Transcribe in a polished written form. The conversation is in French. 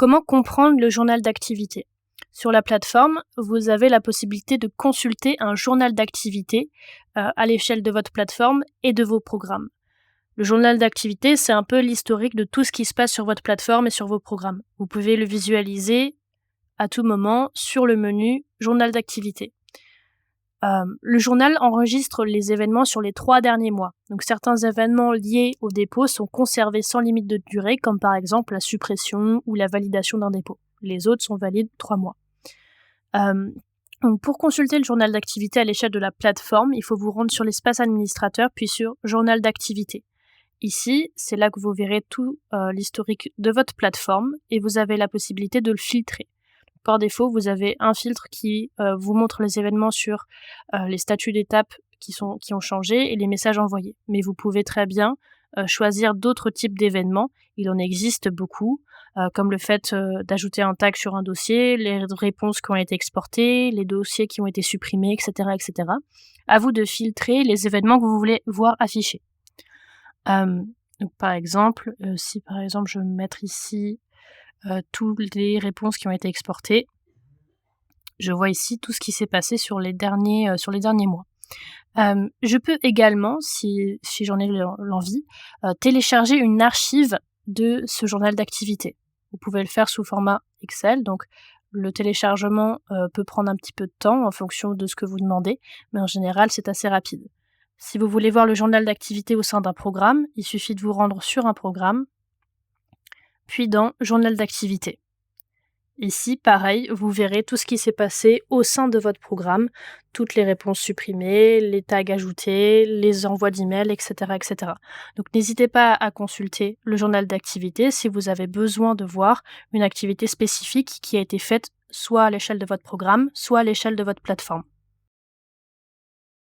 Comment comprendre le journal d'activité ? Sur la plateforme, vous avez la possibilité de consulter un journal d'activité à l'échelle de votre plateforme et de vos programmes. Le journal d'activité, c'est un peu l'historique de tout ce qui se passe sur votre plateforme et sur vos programmes. Vous pouvez le visualiser à tout moment sur le menu Journal d'activité. Le journal enregistre les événements sur les 3 derniers mois. Donc certains événements liés au dépôt sont conservés sans limite de durée, comme par exemple la suppression ou la validation d'un dépôt. Les autres sont valides 3 mois. Donc pour consulter le journal d'activité à l'échelle de la plateforme, il faut vous rendre sur l'espace administrateur puis sur Journal d'activité. Ici, c'est là que vous verrez tout l'historique de votre plateforme et vous avez la possibilité de le filtrer. Par défaut, vous avez un filtre qui vous montre les événements sur les statuts d'étape qui ont changé et les messages envoyés. Mais vous pouvez très bien choisir d'autres types d'événements. Il en existe beaucoup, comme le fait d'ajouter un tag sur un dossier, les réponses qui ont été exportées, les dossiers qui ont été supprimés, etc., etc. À vous de filtrer les événements que vous voulez voir affichés. Donc par exemple, si par exemple je veux mettre ici toutes les réponses qui ont été exportées, je vois ici tout ce qui s'est passé sur les derniers mois. Je peux également, si j'en ai l'envie, télécharger une archive de ce journal d'activité. Vous pouvez le faire sous format Excel, donc le téléchargement peut prendre un petit peu de temps en fonction de ce que vous demandez, mais en général c'est assez rapide. Si vous voulez voir le journal d'activité au sein d'un programme, il suffit de vous rendre sur un programme, puis dans Journal d'activité. Ici, pareil, vous verrez tout ce qui s'est passé au sein de votre programme, toutes les réponses supprimées, les tags ajoutés, les envois d'emails, etc., etc. Donc n'hésitez pas à consulter le journal d'activité si vous avez besoin de voir une activité spécifique qui a été faite soit à l'échelle de votre programme, soit à l'échelle de votre plateforme.